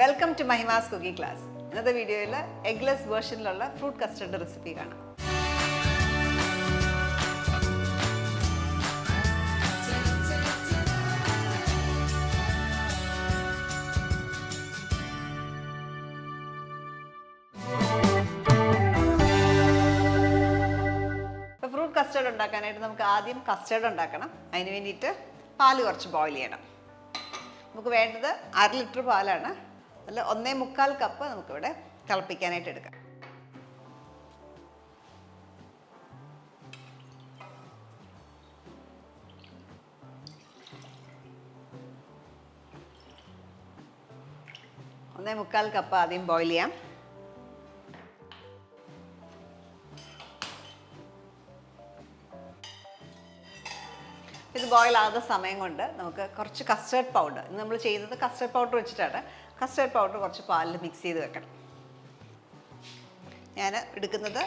Welcome to Mahima's cooking class. ഇന്നത്തെ വീഡിയോയിൽ eggless വേർഷനിലുള്ള ഫ്രൂട്ട് കസ്റ്റർഡ് റെസിപ്പി കാണാം. ഇപ്പോൾ ഫ്രൂട്ട് കസ്റ്റർഡ് ഉണ്ടാക്കാനായിട്ട് നമുക്ക് ആദ്യം കസ്റ്റർഡ് ഉണ്ടാക്കണം. അതിന് വേണ്ടിയിട്ട് പാല് കുറച്ച് ബോയിൽ ചെയ്യണം. നമുക്ക് വേണ്ടത് 1/2 ലിറ്റർ പാലാണ്. അതിൽ 1.25 കപ്പ് നമുക്കിവിടെ തിളപ്പിക്കാനായിട്ട് എടുക്കാം. ഒന്നേ 1/4 കപ്പ് ആദ്യം ബോയിൽ ചെയ്യാം. ഇത് ബോയിൽ ആകുന്ന സമയം കൊണ്ട് നമുക്ക് കുറച്ച് കസ്റ്റേർഡ് പൗഡർ, ഇന്ന് നമ്മൾ ചെയ്യുന്നത് കസ്റ്റേർഡ് പൗഡർ വെച്ചിട്ടാണ്. കസ്റ്റേർഡ് പൗഡർ കുറച്ച് പാലിൽ മിക്സ് ചെയ്ത് വെക്കണം. ഞാൻ എടുക്കുന്നത്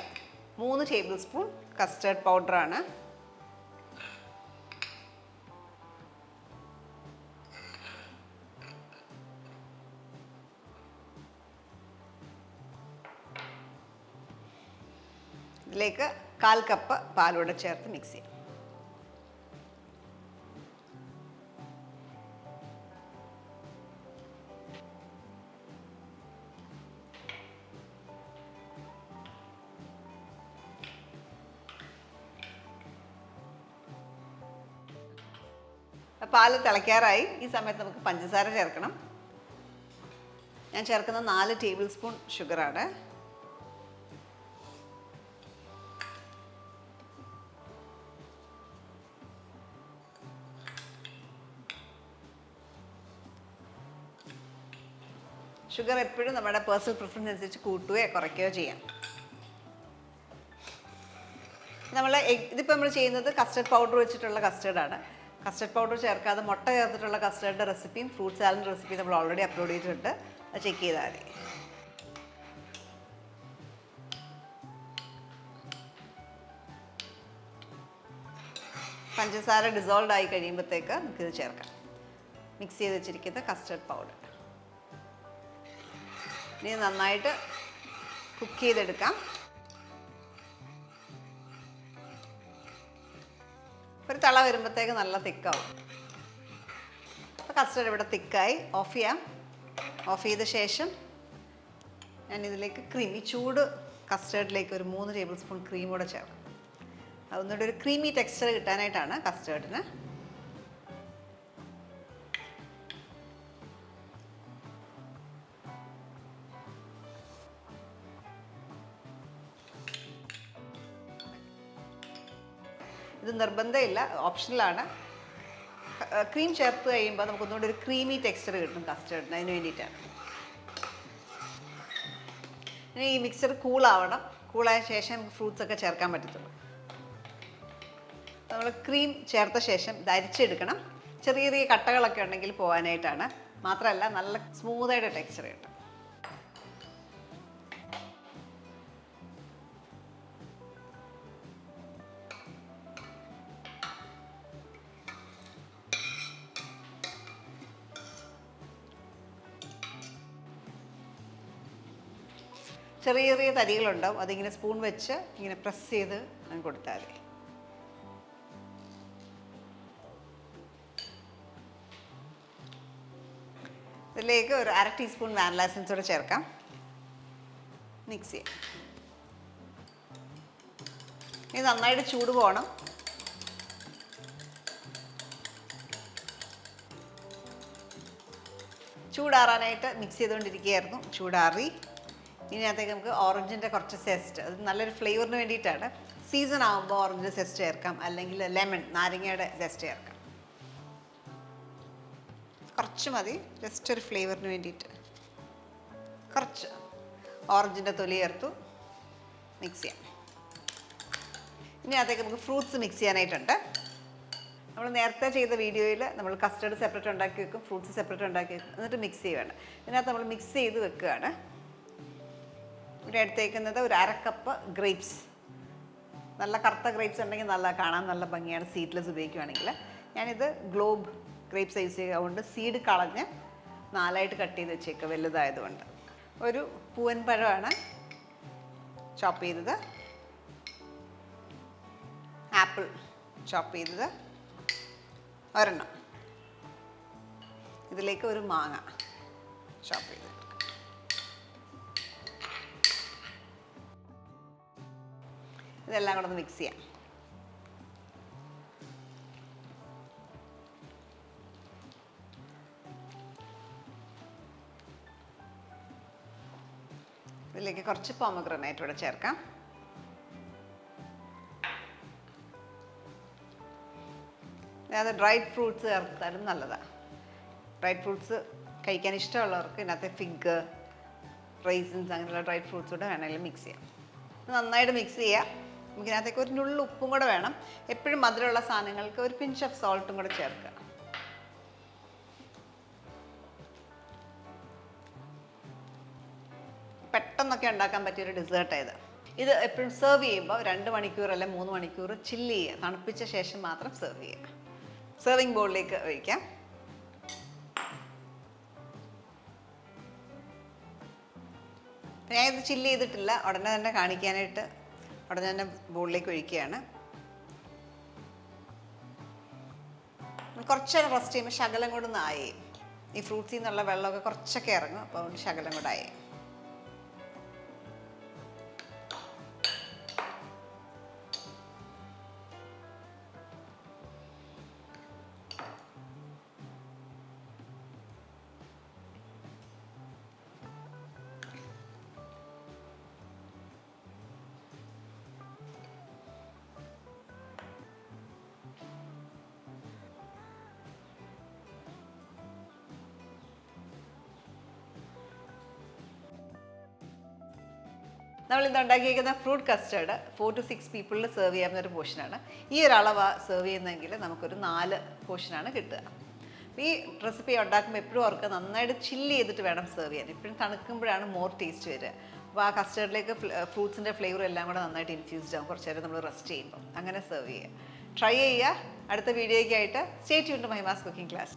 3 ടേബിൾ സ്പൂൺ കസ്റ്റേർഡ് പൗഡറാണ്. ഇതിലേക്ക് 1/4 കപ്പ് പാലൂടെ ചേർത്ത് മിക്സ് ചെയ്യാം. പാല് തിളയ്ക്കാറായി. ഈ സമയത്ത് നമുക്ക് പഞ്ചസാര ചേർക്കണം. ഞാൻ ചേർക്കുന്ന 4 ടേബിൾ സ്പൂൺ ഷുഗറാണ്. ഷുഗർ എപ്പോഴും നമ്മുടെ പേഴ്സണൽ പ്രിഫറൻസ് അനുസരിച്ച് കൂട്ടുകയോ കുറയ്ക്കുകയോ ചെയ്യാം. ഇതിപ്പോൾ നമ്മൾ ചെയ്യുന്നത് കസ്റ്റർഡ് പൗഡർ വെച്ചിട്ടുള്ള കസ്റ്റർഡാണ്. കസ്റ്റർഡ് പൗഡർ ചേർക്കാതെ മുട്ട ചേർത്തിട്ടുള്ള കസ്റ്റർഡിൻ്റെ റെസിപ്പിയും ഫ്രൂട്ട് സാലഡിൻ്റെ റെസിപ്പിയും നമ്മൾ ഓൾറെഡി അപ്ലോഡ് ചെയ്തിട്ടുണ്ട്. അത് ചെക്ക് ചെയ്താൽ മതി. പഞ്ചസാര ഡിസോൾവ് ആയി കഴിയുമ്പോഴത്തേക്ക് നമുക്കിത് ചേർക്കാം. മിക്സ് ചെയ്ത് വെച്ചിരിക്കുന്ന കസ്റ്റർഡ് പൗഡർ ഇനി നന്നായിട്ട് കുക്ക് ചെയ്തെടുക്കാം. ഒരു തള വരുമ്പോഴത്തേക്ക് നല്ല തിക്കാവും. അപ്പോൾ കസ്റ്റർഡ് ഇവിടെ തിക്കായി. ഓഫ് ചെയ്യാം. ഓഫ് ചെയ്ത ശേഷം ഞാൻ ഇതിലേക്ക് ക്രീം, ഈ ചൂട് കസ്റ്റേർഡിലേക്ക് ഒരു 3 ടേബിൾ സ്പൂൺ ക്രീം കൂടെ ചേർക്കാം. അതൊന്നുകൂടി ഒരു ക്രീമി ടെക്സ്ചർ കിട്ടാനായിട്ടാണ് കസ്റ്റേർഡിന്. ഇത് നിർബന്ധമില്ല, ഓപ്ഷണലാണ്. ക്രീം ചേർത്ത് കഴിയുമ്പോൾ നമുക്കൊന്നുകൂടി ഒരു ക്രീമി ടെക്സ്ചർ കിട്ടും കസ്റ്റേർഡിന്. അതിന് വേണ്ടിയിട്ടാണ്. ഇനി ഈ മിക്സർ കൂളാവണം. കൂളായ ശേഷം ഫ്രൂട്ട്സ് ഒക്കെ ചേർക്കാൻ പറ്റത്തുള്ളൂ. നമ്മൾ ക്രീം ചേർത്ത ശേഷം ഇത് അരിച്ചെടുക്കണം. ചെറിയ ചെറിയ കട്ടകളൊക്കെ ഉണ്ടെങ്കിൽ പോകാനായിട്ടാണ്. മാത്രമല്ല നല്ല സ്മൂത്തായിട്ട് ടെക്സ്ചർ കിട്ടും. ചെറിയ ചെറിയ തരികളുണ്ടാവും. അതിങ്ങനെ സ്പൂൺ വെച്ച് ഇങ്ങനെ പ്രസ് ചെയ്ത് കൊടുത്താൽ മതി. ഇതിലേക്ക് ഒരു 1/2 ടീസ്പൂൺ വാനില എസൻസ് കൂടെ ചേർക്കാം. മിക്സ് ചെയ്യാം. ഇത് നന്നായിട്ട് ചൂട് പോകണം. ചൂടാറാനായിട്ട് മിക്സ് ചെയ്തുകൊണ്ടിരിക്കുകയായിരുന്നു. ചൂടാറി. ഇതിനകത്തേക്ക് നമുക്ക് ഓറഞ്ചിൻ്റെ കുറച്ച് സെസ്റ്റ്, അത് നല്ലൊരു ഫ്ലേവറിന് വേണ്ടിയിട്ടാണ്. സീസൺ ആകുമ്പോൾ ഓറഞ്ച് സെസ്റ്റ് ചേർക്കാം, അല്ലെങ്കിൽ ലെമൺ, നാരങ്ങയുടെ സെസ്റ്റ് ചേർക്കാം. കുറച്ച് മതി, ജസ്റ്റ് ഒരു ഫ്ലേവറിന് വേണ്ടിയിട്ട്. കുറച്ച് ഓറഞ്ചിൻ്റെ തൊലി ചേർത്തു. മിക്സ് ചെയ്യാം. ഇതിനകത്തേക്ക് നമുക്ക് ഫ്രൂട്ട്സ് മിക്സ് ചെയ്യാനായിട്ടുണ്ട്. നമ്മൾ നേരത്തെ ചെയ്ത വീഡിയോയിൽ നമ്മൾ കസ്റ്റർഡ് സെപ്പറേറ്റ് ഉണ്ടാക്കി വെക്കും, ഫ്രൂട്ട്സ് സെപ്പറേറ്റ് ഉണ്ടാക്കി വെക്കും, എന്നിട്ട് മിക്സ് ചെയ്യുകയാണ്. ഇതിനകത്ത് നമ്മൾ മിക്സ് ചെയ്ത് വെക്കുകയാണ്. ഇവിടെ എടുത്തേക്കുന്നത് ഒരു 1/2 കപ്പ് ഗ്രേപ്സ്. നല്ല കറുത്ത ഗ്രേപ്സ് ഉണ്ടെങ്കിൽ കാണാൻ നല്ല ഭംഗിയാണ്, സീഡ്ലെസ് ഉപയോഗിക്കുകയാണെങ്കിൽ. ഞാനിത് ഗ്ലോബ് ഗ്രേപ്സ് യൂസ് ചെയ്യുക കൊണ്ട് സീഡ് കളഞ്ഞ് 4ആയിട്ട് കട്ട് ചെയ്ത് വെച്ചേക്കുക വലുതായതുകൊണ്ട്. ഒരു പൂവൻ പഴമാണ് ചോപ്പ് ചെയ്തത്, ആപ്പിൾ ചോപ്പ് ചെയ്തത് ഒരെണ്ണം, ഇതിലേക്ക് ഒരു മാങ്ങ ചോപ്പ് ചെയ്ത്, ഇതെല്ലാം കൂടെ ഒന്ന് മിക്സ് ചെയ്യാം. ഇതിലേക്ക് കുറച്ച് പോമഗ്രാനൈറ്റ് ഇവിടെ ചേർക്കാം. അതായത് ഡ്രൈഡ് ഫ്രൂട്ട്സ് ചേർത്താലും നല്ലതാണ്. ഡ്രൈഡ് ഫ്രൂട്ട്സ് കഴിക്കാൻ ഇഷ്ടമുള്ളവർക്ക് ഇതിനകത്ത് ഫിഗ്, റൈസിൻസ് അങ്ങനെയുള്ള ഡ്രൈഡ് ഫ്രൂട്ട്സ് കൂടെ വേണമെങ്കിലും മിക്സ് ചെയ്യാം. നന്നായിട്ട് മിക്സ് ചെയ്യുക. നമുക്കിതിനകത്തേക്ക് ഒരു നുള്ളു ഉപ്പും കൂടെ വേണം. എപ്പോഴും മധുരമുള്ള സാധനങ്ങൾക്ക് ഒരു പിഞ്ച് ഓഫ് സോൾട്ടും കൂടെ ചേർക്കുക. പെട്ടെന്നൊക്കെ ഉണ്ടാക്കാൻ പറ്റിയൊരു ഡെസേർട്ട് ഇത് എപ്പോഴും സെർവ് ചെയ്യുമ്പോൾ 2 മണിക്കൂർ അല്ലെങ്കിൽ 3 മണിക്കൂർ ചില്ല് ചെയ്യുക. തണുപ്പിച്ച ശേഷം മാത്രം സെർവ് ചെയ്യുക. സെർവിങ് ബോളിലേക്ക് ഒഴിക്കാം. ഞാനിത് ചില്ല് ചെയ്തിട്ടില്ല, ഉടനെ തന്നെ കാണിക്കാനായിട്ട് ഉടനെ തന്നെ ബോളിലേക്ക് ഒഴിക്കുകയാണ്. കുറച്ചേരം റെസ്റ്റ് ചെയ്യുമ്പോൾ ശകലം കൂടെ ഒന്ന് ആയി. ഈ ഫ്രൂട്ട്സിൽ നിന്നുള്ള വെള്ളമൊക്കെ കുറച്ചൊക്കെ ഇറങ്ങും, അപ്പോൾ അതുകൊണ്ട് ശകലം കൂടെ ആയി. നമ്മളിത് ഉണ്ടാക്കിയിരിക്കുന്ന ഫ്രൂട്ട് കസ്റ്റേർഡ് 4 to 6 പീപ്പിളിൽ സെർവ് ചെയ്യാവുന്ന ഒരു പോർഷനാണ്. ഈ ഒരു അളവ് സെർവ് ചെയ്യുന്നതെങ്കിൽ നമുക്കൊരു 4 പോർഷനാണ് കിട്ടുക. അപ്പോൾ ഈ റെസിപ്പി ഉണ്ടാക്കുമ്പോൾ എപ്പോഴും ഓർക്കുക, നന്നായിട്ട് ചില്ല് ചെയ്തിട്ട് വേണം സെർവ് ചെയ്യാൻ. എപ്പോഴും തണുക്കുമ്പോഴാണ് മോർ ടേസ്റ്റ് വരിക. അപ്പോൾ ആ കസ്റ്റേർഡിലേക്ക് ഫ്രൂട്ട്സിൻ്റെ ഫ്ലേവർ എല്ലാം കൂടെ നന്നായിട്ട് ഇൻഫ്യൂസ്ഡ് ആകും കുറച്ച് നേരം നമ്മൾ റെസ്റ്റ് ചെയ്യുമ്പോൾ. അങ്ങനെ സെർവ് ചെയ്യുക. ട്രൈ ചെയ്യുക. അടുത്ത വീഡിയോയ്ക്കായിട്ട് stay tuned to Mahima's cooking class.